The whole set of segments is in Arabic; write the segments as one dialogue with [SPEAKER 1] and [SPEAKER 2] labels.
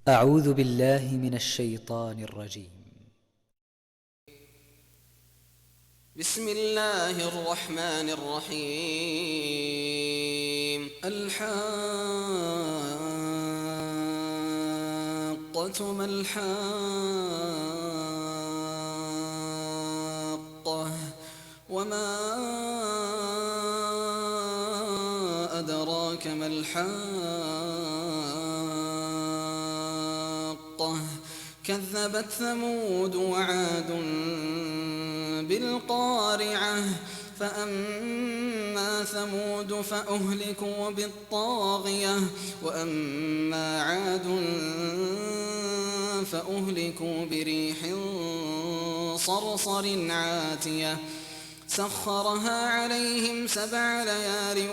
[SPEAKER 1] أعوذ بالله من الشيطان الرجيم.
[SPEAKER 2] بسم الله الرحمن الرحيم. الحاقة ما الحاقة وما أدراك ما الحاقة كذبت ثمود وعاد بالقارعة فأما ثمود فأهلكوا بالطاغية وأما عاد فأهلكوا بريح صرصر عاتية سخرها عليهم 7 ليال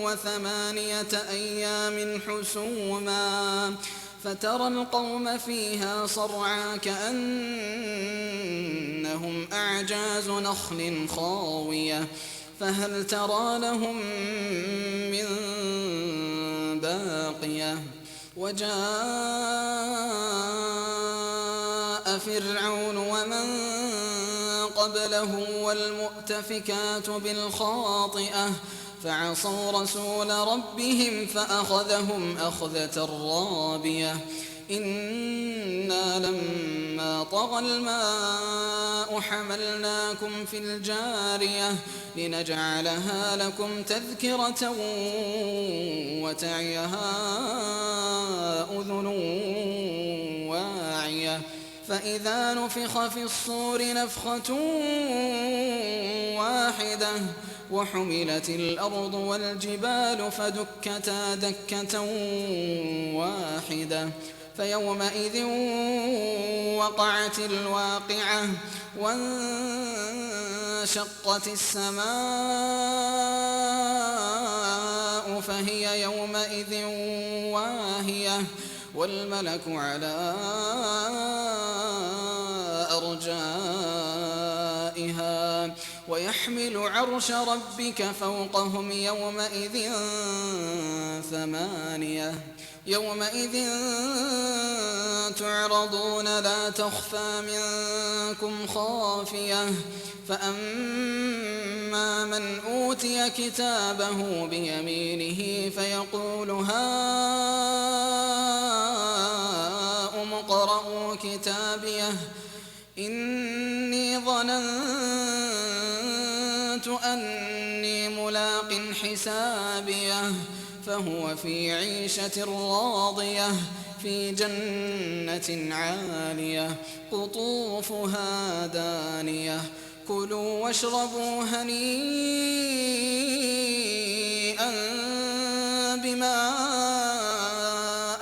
[SPEAKER 2] و8 أيام حسوما فترى القوم فيها صرعى كأنهم أعجاز نخل خاوية فهل ترى لهم من باقية وجاء فرعون ومن قبله والمؤتفكات بالخاطئة فعصوا رسول ربهم فأخذهم أخذة رابية إنا لما طغى الماء حملناكم في الجارية لنجعلها لكم تذكرة وتعيها أذن واعية فإذا نفخ في الصور نفخة واحدة وحملت الأرض والجبال فدكتا دكة واحدة فيومئذ وقعت الواقعة وانشقت السماء فهي يومئذ واهية والملك على أرجائها ويحمل عرش ربك فوقهم يومئذ 8 يومئذ تعرضون لا تخفى منكم خافية فأما من أوتي كتابه بيمينه فيقول هاؤم اقرءوا كتابيه إني ظننت أني ملاق حسابيه فهو في عيشة راضية في جنة عالية قطوفها دانية كلوا واشربوا هنيئا بما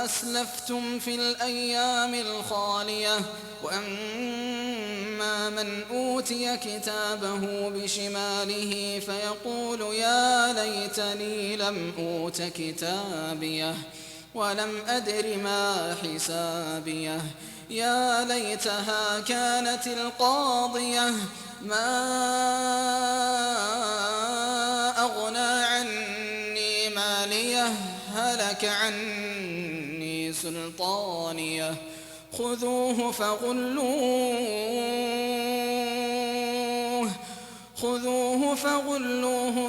[SPEAKER 2] أسلفتم في الأيام الخالية وأما من أوتي كتابه بشماله فيقول يا ليتني لم أوت كتابيه ولم أدر ما حسابيه يا ليتها كانت القاضية ما أغنى عني ماليه هلك عني سلطانيه خذوه فغلوه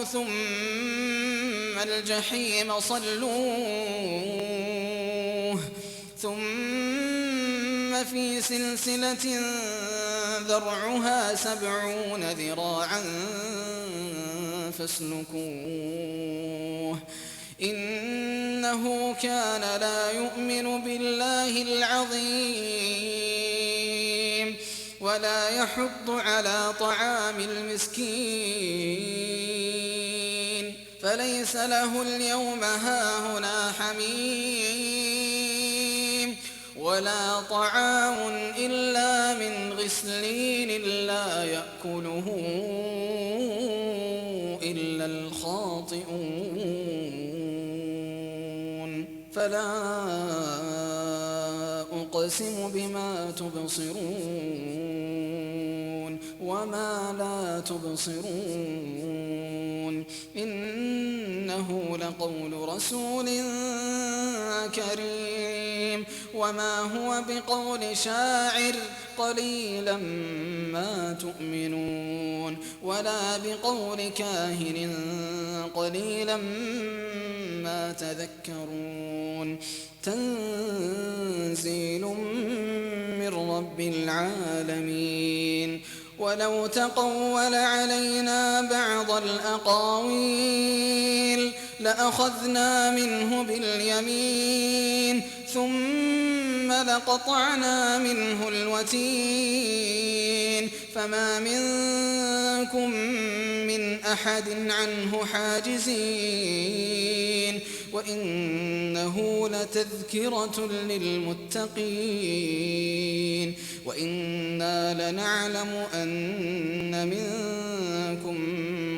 [SPEAKER 2] ثم الجحيم صلوه ثم في سلسلة ذرعها 70 ذراعا فاسلكوه إنه كان لا يؤمن بالله العظيم ولا يحض على طعام المسكين فليس له اليوم هاهنا حميم ولا طعام إلا من غسلين لا يأكله إلا الخاطئون فلا أقسم بما تبصرون وما لا تبصرون إنه لقول رسول كريم وما هو بقول شاعر قليلا ما تؤمنون ولا بقول كاهن قليلا ما تذكرون تنزيل من رب العالمين ولو تقول علينا بعض الأقاويل لأخذنا منه باليمين ثم لقطعنا منه الوتين فما منكم من أحد عنه حاجزين وإنه لتذكرة للمتقين وإنا لنعلم أن منكم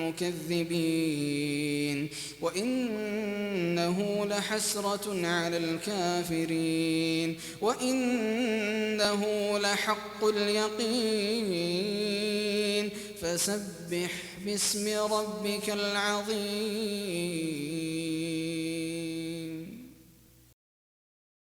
[SPEAKER 2] مكذبين وإنه لحسرة على الكافرين وإنه لحق اليقين فسبح باسم ربك العظيم